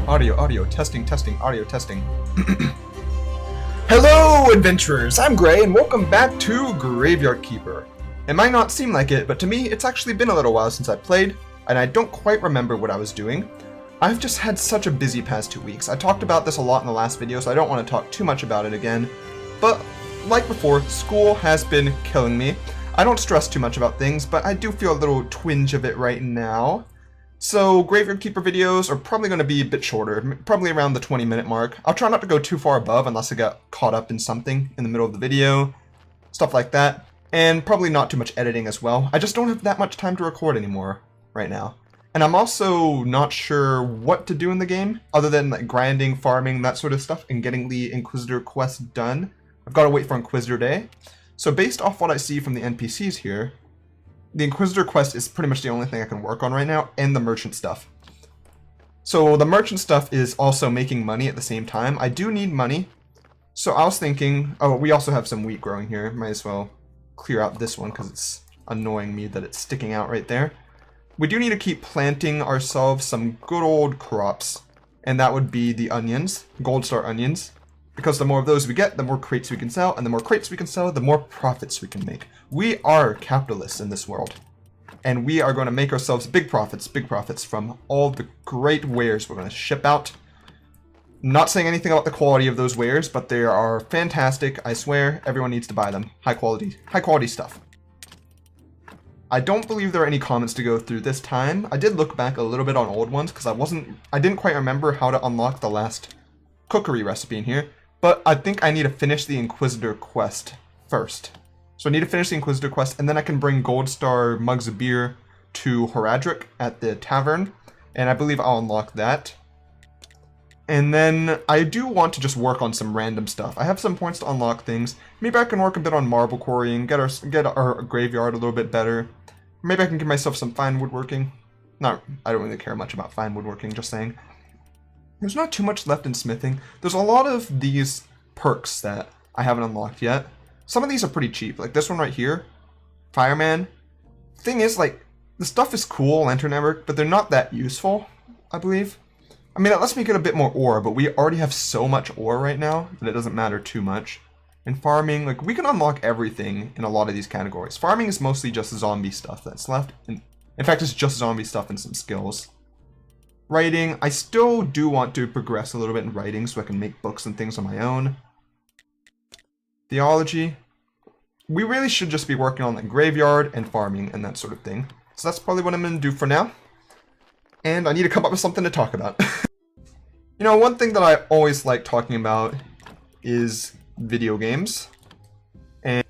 Audio, testing, audio testing. Hello, adventurers! I'm Gray, and welcome back To Graveyard Keeper. It might not seem like it, but to me, it's actually been a little while since I played, and I don't quite remember what I was doing. I've just had such a busy past 2 weeks. I talked about this a lot in the last video, so I don't want to talk too much about it again. But, like before, school has been killing me. I don't stress too much about things, but I do feel a little twinge of it right now. So, Graveyard Keeper videos are probably going to be a bit shorter, probably around the 20-minute mark. I'll try not to go too far above unless I get caught up in something in the middle of the video, stuff like that. And probably not too much editing as well. I just don't have that much time to record anymore right now. And I'm also not sure what to do in the game, other than like grinding, farming, that sort of stuff, and getting the Inquisitor quest done. I've got to wait for Inquisitor Day. So based off what I see from the NPCs here, the Inquisitor quest is pretty much the only thing I can work on right now, and the merchant stuff. So the merchant stuff is also making money at the same time. I do need money, so I was thinking, oh, we also have some wheat growing here. Might as well clear out this one because it's annoying me that it's sticking out right there. We do need to keep planting ourselves some good old crops, and that would be the onions, gold star onions. Because the more of those we get, the more crates we can sell, and the more crates we can sell, the more profits we can make. We are capitalists in this world, and we are going to make ourselves big profits from all the great wares we're going to ship out. Not saying anything about the quality of those wares, but they are fantastic. I swear, everyone needs to buy them. High quality stuff. I don't believe there are any comments to go through this time. I did look back a little bit on old ones because I didn't quite remember how to unlock the last cookery recipe in here. But I think I need to finish the Inquisitor quest first. So I need to finish the Inquisitor quest, and then I can bring gold star mugs of beer to Horadric at the tavern, and I believe I'll unlock that. And then I do want to just work on some random stuff. I have some points to unlock things. Maybe I can work a bit on marble quarrying, get our graveyard a little bit better. Maybe I can give myself some fine woodworking. I don't really care much about fine woodworking, just saying. There's not too much left in smithing. There's a lot of these perks that I haven't unlocked yet. Some of these are pretty cheap, like this one right here, Fireman. Thing is, like, the stuff is cool, Lantern Network, but they're not that useful, I believe. I mean, that lets me get a bit more ore, but we already have so much ore right now that it doesn't matter too much. And farming, like, we can unlock everything in a lot of these categories. Farming is mostly just zombie stuff that's left. In fact, it's just zombie stuff and some skills. Writing, I still do want to progress a little bit in writing so I can make books and things on my own. Theology, we really should just be working on the graveyard and farming and that sort of thing. So that's probably what I'm going to do for now. And I need to come up with something to talk about. You know, one thing that I always like talking about is video games. And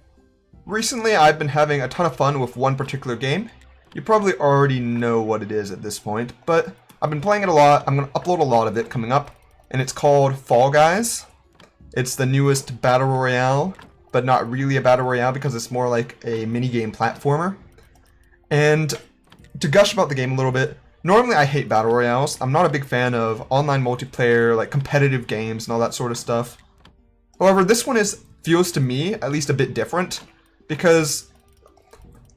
recently I've been having a ton of fun with one particular game. You probably already know what it is at this point, but I've been playing it a lot. I'm going to upload a lot of it coming up, and it's called Fall Guys. It's the newest Battle Royale, but not really a Battle Royale because it's more like a minigame platformer. And to gush about the game a little bit, normally I hate Battle Royales. I'm not a big fan of online multiplayer, like competitive games and all that sort of stuff. However, this one feels to me at least a bit different because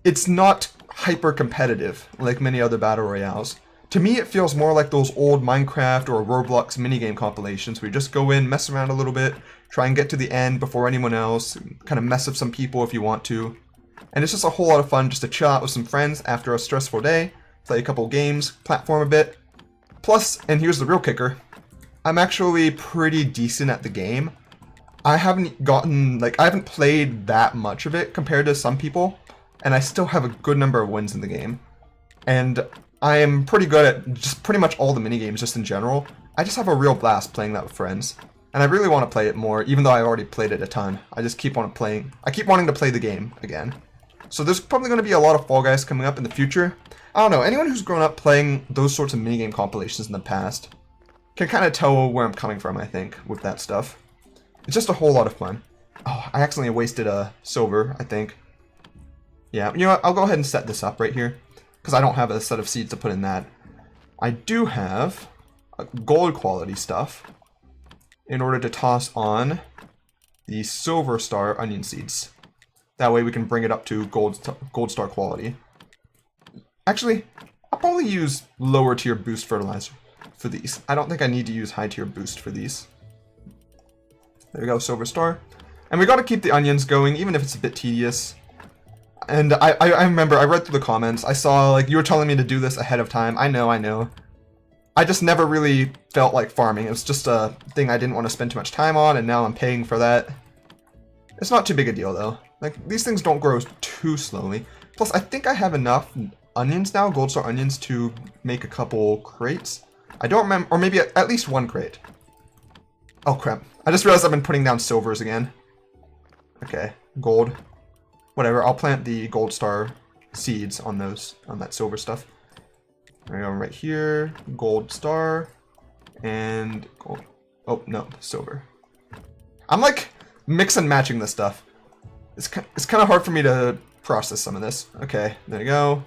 it's not hyper competitive like many other Battle Royales. To me, it feels more like those old Minecraft or Roblox minigame compilations where you just go in, mess around a little bit, try and get to the end before anyone else, kind of mess with some people if you want to. And it's just a whole lot of fun just to chill out with some friends after a stressful day, play a couple games, platform a bit. Plus, and here's the real kicker, I'm actually pretty decent at the game. I haven't played that much of it compared to some people, and I still have a good number of wins in the game. And I am pretty good at just pretty much all the minigames just in general. I just have a real blast playing that with friends. And I really want to play it more, even though I've already played it a ton. I just keep on playing. I keep wanting to play the game again. So there's probably going to be a lot of Fall Guys coming up in the future. I don't know, anyone who's grown up playing those sorts of minigame compilations in the past can kind of tell where I'm coming from, I think, with that stuff. It's just a whole lot of fun. Oh, I accidentally wasted a silver, I think. Yeah, you know what, I'll go ahead and set this up right here, because I don't have a set of seeds to put in that. I do have gold quality stuff in order to toss on the silver star onion seeds. That way we can bring it up to gold star quality. Actually, I'll probably use lower tier boost fertilizer. for these. I don't think I need to use high tier boost for these. There we go, silver star. And we got to keep the onions going, even if it's a bit tedious. And I remember, I read through the comments, I saw, like, you were telling me to do this ahead of time. I know. I just never really felt like farming. It was just a thing I didn't want to spend too much time on, and now I'm paying for that. It's not too big a deal, though. Like, these things don't grow too slowly. Plus, I think I have enough onions now, gold star onions, to make a couple crates. I don't remember, or maybe at least one crate. Oh, crap. I just realized I've been putting down silvers again. Okay, gold. Whatever, I'll plant the gold star seeds on that silver stuff. There we go, right here, gold star, and gold. Oh, no, silver. I'm like mix and matching this stuff. It's kind of hard for me to process some of this. Okay, there you go.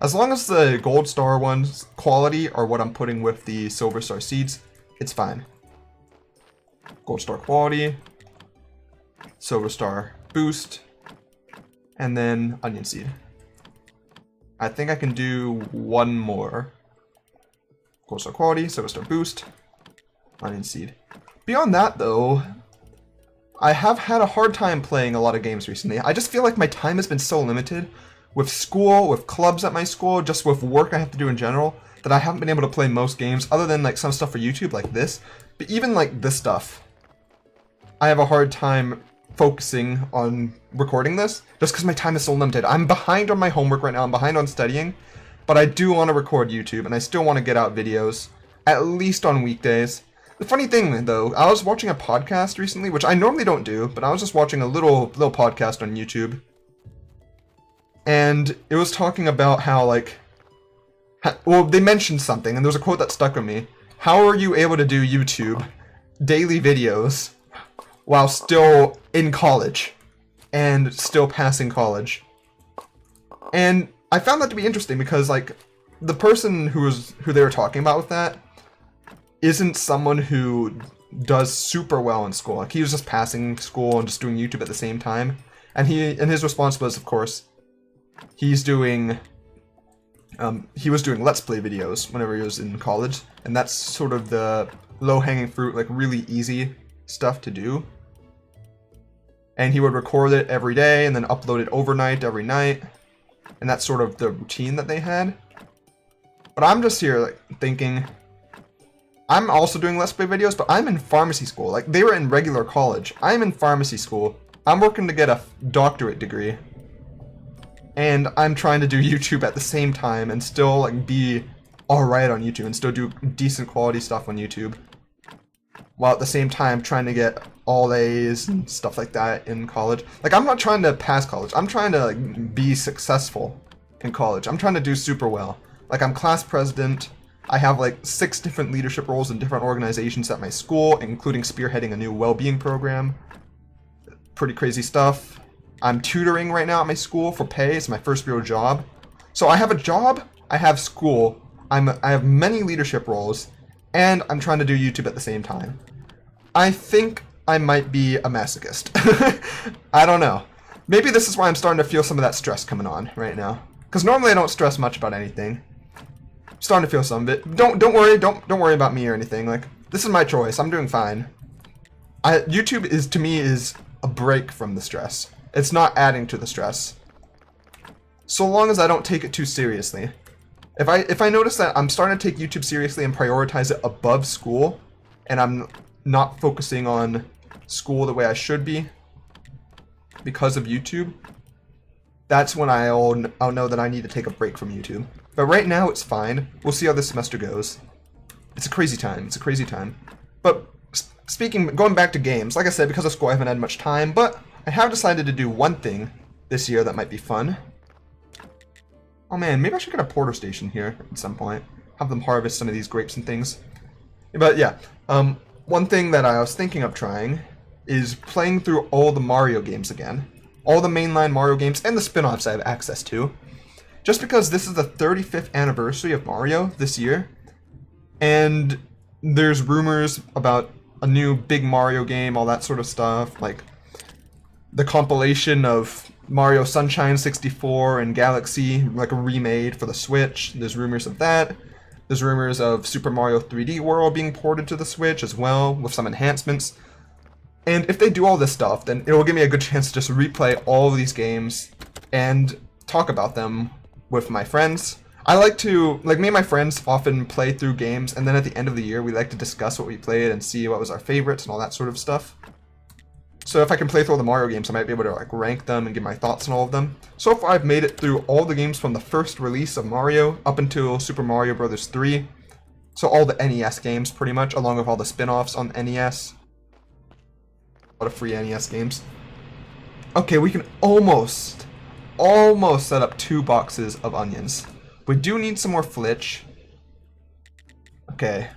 As long as the gold star ones quality are what I'm putting with the silver star seeds, it's fine. Gold star quality, silver star boost, and then onion seed. I think I can do one more. Gold star quality, silver star boost, onion seed. Beyond that though, I have had a hard time playing a lot of games recently. I just feel like my time has been so limited with school, with clubs at my school, just with work I have to do in general, that I haven't been able to play most games other than like some stuff for YouTube like this. But even like this stuff, I have a hard time focusing on recording this just because my time is so limited. I'm behind on my homework right now, I'm behind on studying, but I do want to record YouTube and I still want to get out videos, at least on weekdays. The funny thing though, I was watching a podcast recently, which I normally don't do, but I was just watching a little podcast on YouTube. And it was talking about how like, well, they mentioned something and there was a quote that stuck with me. How are you able to do YouTube daily videos while still in college and still passing college? And I found that to be interesting because like the person who they were talking about with that isn't someone who does super well in school. Like he was just passing school and just doing YouTube at the same time. And his response was, of course, he was doing Let's Play videos whenever he was in college, and that's sort of the low-hanging fruit, like really easy stuff to do. And he would record it every day and then upload it overnight every night, and that's sort of the routine that they had. But I'm just here like thinking, I'm also doing Let's Play videos, but I'm in pharmacy school. Like they were in regular college. I'm in pharmacy school. I'm working to get a doctorate degree. And I'm trying to do YouTube at the same time and still like be alright on YouTube and still do decent quality stuff on YouTube. While at the same time trying to get all A's and stuff like that in college. Like I'm not trying to pass college. I'm trying to like be successful in college. I'm trying to do super well. Like I'm class president. I have like 6 different leadership roles in different organizations at my school, including spearheading a new well-being program. Pretty crazy stuff. I'm tutoring right now at my school for pay. It's my first real job. So I have a job, I have school, I have many leadership roles, and I'm trying to do YouTube at the same time. I think I might be a masochist. I don't know. Maybe this is why I'm starting to feel some of that stress coming on right now. Because normally I don't stress much about anything. I'm starting to feel some of it. Don't worry about me or anything. Like this is my choice. I'm doing fine. YouTube is to me is a break from the stress. It's not adding to the stress. So long as I don't take it too seriously. If I notice that I'm starting to take YouTube seriously and prioritize it above school, and I'm not focusing on school the way I should be because of YouTube, that's when I'll know that I need to take a break from YouTube. But right now it's fine. We'll see how this semester goes. It's a crazy time. It's a crazy time. But going back to games, like I said, because of school I haven't had much time, but I have decided to do one thing this year that might be fun. Oh man, maybe I should get a porter station here at some point. Have them harvest some of these grapes and things. But yeah, one thing that I was thinking of trying is playing through all the Mario games again. All the mainline Mario games and the spin-offs I have access to. Just because this is the 35th anniversary of Mario this year. And there's rumors about a new big Mario game, all that sort of stuff. Like the compilation of Mario Sunshine 64 and Galaxy, like a remade for the Switch. There's rumors of that. There's rumors of Super Mario 3D World being ported to the Switch as well, with some enhancements. And if they do all this stuff, then it will give me a good chance to just replay all of these games and talk about them with my friends. I like to, like, me and my friends often play through games, and then at the end of the year we like to discuss what we played and see what was our favorites and all that sort of stuff. So if I can play through all the Mario games, I might be able to like rank them and give my thoughts on all of them. So far I've made it through all the games from the first release of Mario up until Super Mario Bros. 3. So all the NES games pretty much, along with all the spin-offs on the NES. A lot of free NES games. Okay, we can almost set up 2 boxes of onions. We do need some more flitch. Okay.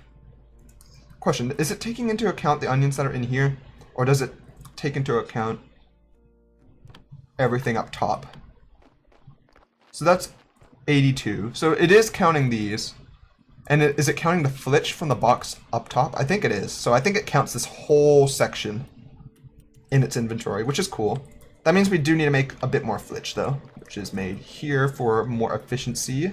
Question, is it taking into account the onions that are in here? Or does it take into account everything up top? So that's 82. So it is counting these. And is it counting the flitch from the box up top? I think it is. So I think it counts this whole section in its inventory, which is cool. That means we do need to make a bit more flitch though, which is made here for more efficiency.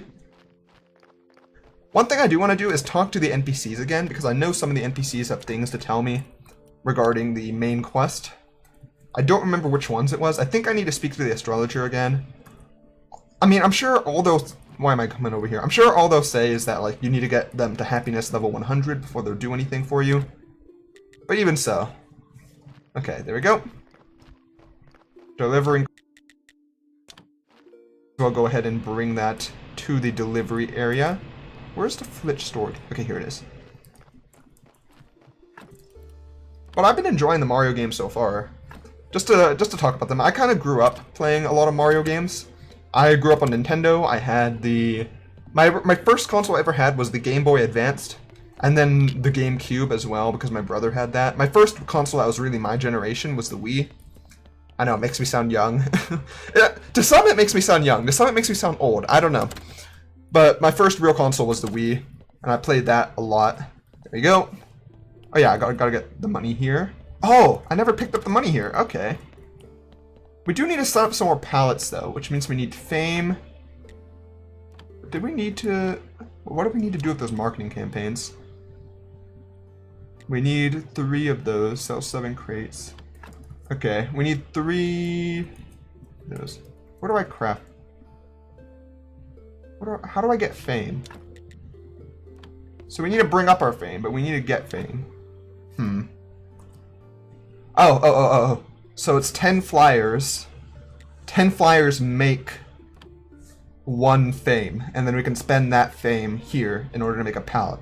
One thing I do want to do is talk to the NPCs again, because I know some of the NPCs have things to tell me regarding the main quest. I don't remember which ones it was. I think I need to speak to the astrologer again. I mean, I'm sure all those... Why am I coming over here? I'm sure all they'll say is that, like, you need to get them to happiness level 100 before they'll do anything for you. But even so. Okay, there we go. Delivering. So I'll go ahead and bring that to the delivery area. Where's the flitch stored? Okay, here it is. But I've been enjoying the Mario games so far. Just to talk about them, I kind of grew up playing a lot of Mario games. I grew up on Nintendo. I had the... My first console I ever had was the Game Boy Advanced. And then the GameCube as well, because my brother had that. My first console that was really my generation was the Wii. I know, it makes me sound young. To some it makes me sound young. To some it makes me sound old. I don't know. But my first real console was the Wii. And I played that a lot. There we go. Oh yeah, I gotta get the money here. Oh, I never picked up the money here. Okay. We do need to set up some more pallets though, which means we need fame. Did we need to... What do we need to do with those marketing campaigns? We need 3 of those. Sell 7 crates. Okay, we need 3... Those. Where do I craft? How do I get fame? So we need to bring up our fame, but we need to get fame. Oh. So it's 10 flyers. 10 flyers make 1 fame, and then we can spend that fame here in order to make a pallet.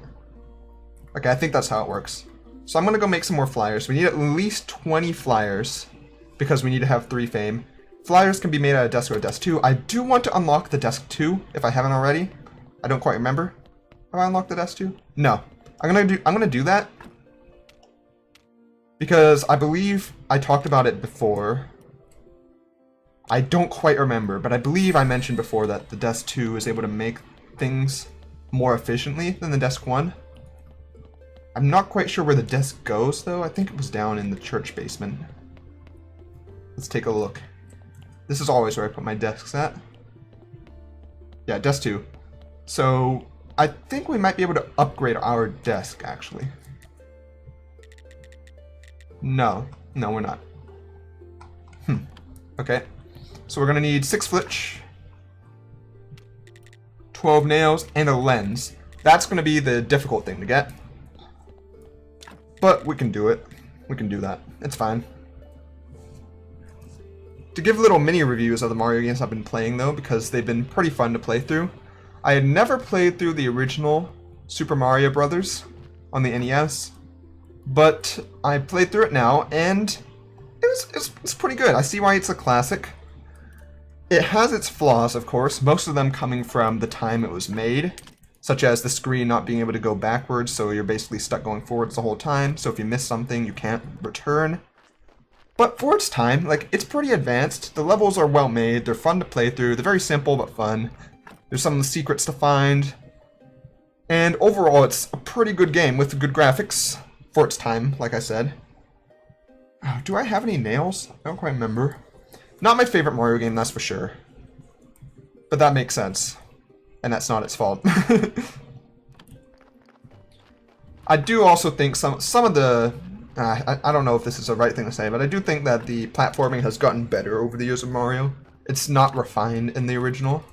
Okay, I think that's how it works. So I'm gonna go make some more flyers. We need at least 20 flyers because we need to have 3 fame. Flyers can be made out of desk or desk 2. I do want to unlock the desk 2 if I haven't already. I don't quite remember. Have I unlocked the desk 2? No. I'm gonna do that because I believe I talked about it before. I don't quite remember, but I believe I mentioned before that the desk 2 is able to make things more efficiently than the desk 1. I'm not quite sure where the desk goes though. I think it was down in the church basement. Let's take a look. This is always where I put my desks at. Yeah, desk 2. So I think we might be able to upgrade our desk actually. No, we're not. Okay. So we're gonna need 6 flitch, 12 nails, and a lens. That's gonna be the difficult thing to get. But we can do it. We can do that. It's fine. To give little mini reviews of the Mario games I've been playing though, because they've been pretty fun to play through. I had never played through the original Super Mario Bros. On the NES, but I played through it now, and it's pretty good. I see why it's a classic. It has its flaws, of course, most of them coming from the time it was made, such as the screen not being able to go backwards, so you're basically stuck going forwards the whole time, so if you miss something, you can't return. But for its time, like, it's pretty advanced. The levels are well made, they're fun to play through, they're very simple but fun. There's some secrets to find. And overall, it's a pretty good game with good graphics for its time, like I said. Oh, do I have any nails? I don't quite remember. Not my favorite Mario game, that's for sure. But that makes sense. And that's not its fault. I do also think some of the I don't know if this is the right thing to say, but I do think that the platforming has gotten better over the years of Mario. It's not refined in the original.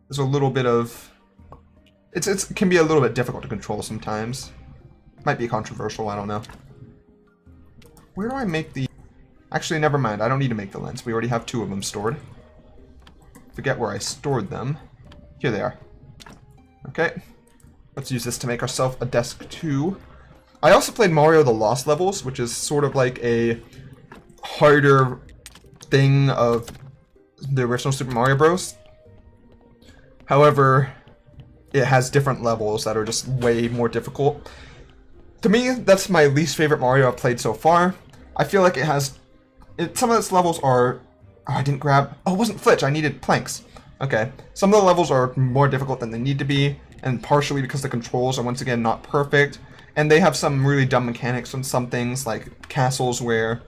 There's a little bit of it can be a little bit difficult to control sometimes. Might be controversial, I don't know. Where do I make the... Actually, never mind. I don't need to make the lens. We already have 2 of them stored. Forget where I stored them. Here they are. Okay. Let's use this to make ourselves a desk 2. I also played Mario the Lost Levels, which is sort of like a harder thing of the original Super Mario Bros. However, it has different levels that are just way more difficult. To me, that's my least favorite Mario I've played so far. I feel like it has... some of its levels are... Oh, I didn't grab... Oh, it wasn't Flitch. I needed planks. Okay. Some of the levels are more difficult than they need to be, and partially because the controls are once again not perfect. And they have some really dumb mechanics on some things, like castles where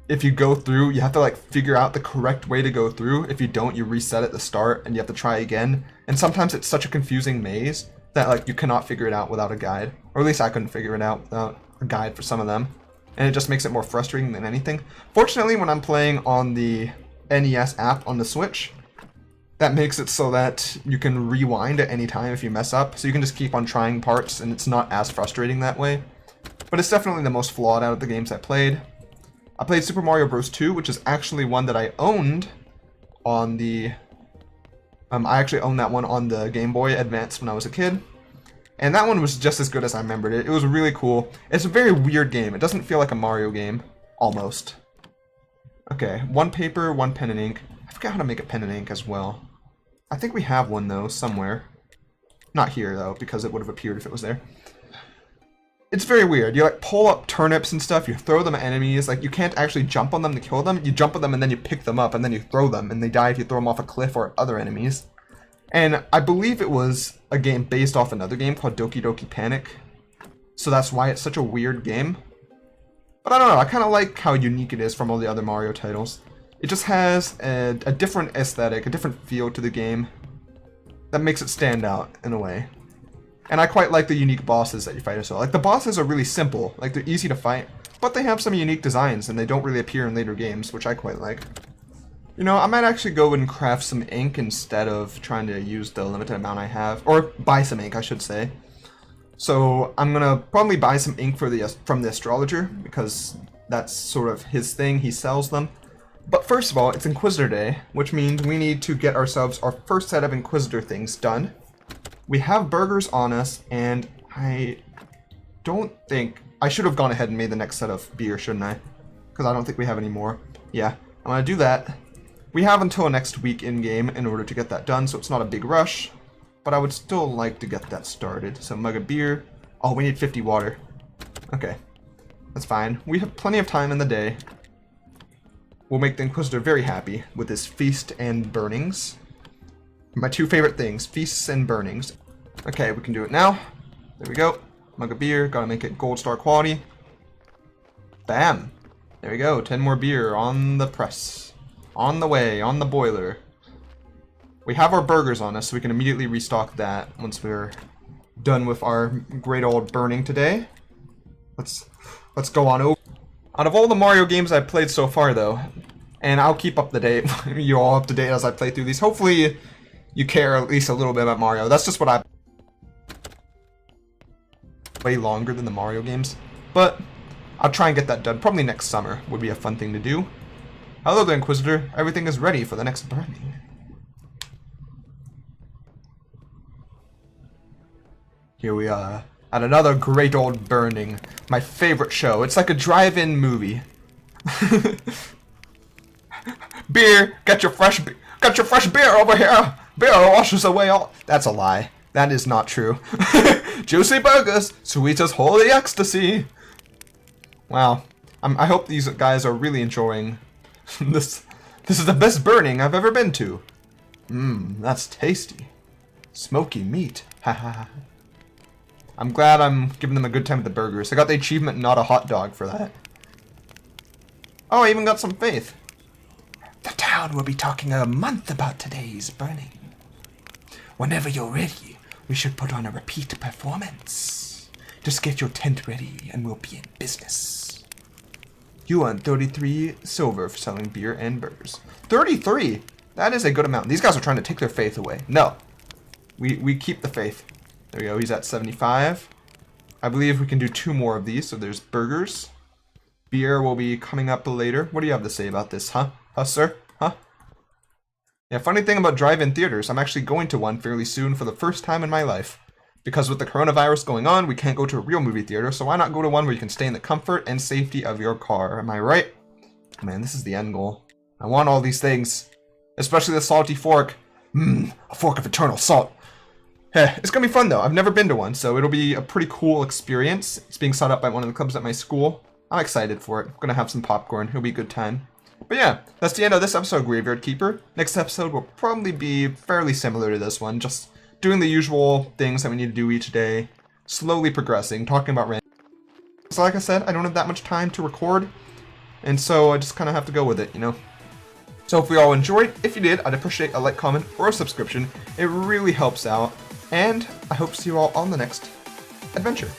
if you go through, you have to like figure out the correct way to go through. If you don't, you reset at the start and you have to try again. And sometimes it's such a confusing maze that like you cannot figure it out without a guide. Or at least I couldn't figure it out without a guide for some of them. And it just makes it more frustrating than anything. Fortunately, when I'm playing on the NES app on the Switch, that makes it so that you can rewind at any time if you mess up. So you can just keep on trying parts and it's not as frustrating that way. But it's definitely the most flawed out of the games I played. I played Super Mario Bros. 2, which is actually one that I owned on the... I actually owned that one on the Game Boy Advance when I was a kid. And that one was just as good as I remembered it. It was really cool. It's a very weird game. It doesn't feel like a Mario game. Almost. Okay, 1 paper, 1 pen and ink. I forgot how to make a pen and ink as well. I think we have one, though, somewhere. Not here, though, because it would have appeared if it was there. It's very weird. You, like, pull up turnips and stuff. You throw them at enemies. Like, you can't actually jump on them to kill them. You jump on them, and then you pick them up, and then you throw them, and they die if you throw them off a cliff or other enemies. And I believe it was a game based off another game called Doki Doki Panic. So that's why it's such a weird game. But I don't know. I kind of like how unique it is from all the other Mario titles. It just has a different aesthetic, a different feel to the game that makes it stand out in a way. And I quite like the unique bosses that you fight as well. Like, the bosses are really simple. Like, they're easy to fight, but they have some unique designs, and they don't really appear in later games, which I quite like. You know, I might actually go and craft some ink instead of trying to use the limited amount I have. Or buy some ink, I should say. So, I'm gonna probably buy some ink for from the astrologer, because that's sort of his thing. He sells them. But first of all, it's Inquisitor Day, which means we need to get ourselves our first set of Inquisitor things done. We have burgers on us, and I don't think... I should have gone ahead and made the next set of beer, shouldn't I? Because I don't think we have any more. Yeah, I'm going to do that. We have until next week in-game in order to get that done, so it's not a big rush. But I would still like to get that started. So mug of beer. Oh, we need 50 water. Okay, that's fine. We have plenty of time in the day. We'll make the Inquisitor very happy with his feast and burnings. My 2 favorite things, feasts and burnings. Okay, we can do it now. There we go. Mug of beer, gotta make it gold star quality. Bam! There we go, 10 more beer on the press. On the way, on the boiler. We have our burgers on us, so we can immediately restock that once we're done with our great old burning today. Let's go on over. Out of all the Mario games I've played so far, though, and I'll keep up to date, you all up to date as I play through these. Hopefully, you care at least a little bit about Mario. That's just what I... way longer than the Mario games. But I'll try and get that done. Probably next summer would be a fun thing to do. Hello there, Inquisitor. Everything is ready for the next burning. Here we are at another great old burning. My favorite show. It's like a drive-in movie. Beer! Get your fresh beer over here! Beer washes away all... That's a lie. That is not true. Juicy burgers, sweet as holy ecstasy. Wow. I hope these guys are really enjoying this. This is the best burning I've ever been to. That's tasty. Smoky meat. Haha. I'm glad I'm giving them a good time with the burgers. I got the achievement not a hot dog for that. Oh, I even got some faith. The town will be talking a month about today's burning. Whenever you're ready, we should put on a repeat performance. Just get your tent ready and we'll be in business. You earn 33 silver for selling beer and burgers. 33? That is a good amount. These guys are trying to take their faith away. No. We keep the faith. There we go. He's at 75. I believe we can do 2 more of these. So there's burgers. Beer will be coming up later. What do you have to say about this, huh? Huh, sir? Huh? Yeah, funny thing about drive-in theaters, I'm actually going to one fairly soon for the first time in my life. Because with the coronavirus going on, we can't go to a real movie theater, so why not go to one where you can stay in the comfort and safety of your car? Am I right? Man, this is the end goal. I want all these things. Especially the salty fork. A fork of eternal salt. It's gonna be fun though. I've never been to one, so it'll be a pretty cool experience. It's being set up by one of the clubs at my school. I'm excited for it. I'm gonna have some popcorn. It'll be a good time. But yeah, that's the end of this episode of Graveyard Keeper. Next episode will probably be fairly similar to this one. Just doing the usual things that we need to do each day. Slowly progressing, talking about random. So like I said, I don't have that much time to record. And so I just kind of have to go with it, you know? So if we all enjoyed, if you did, I'd appreciate a like, comment, or a subscription. It really helps out. And I hope to see you all on the next adventure.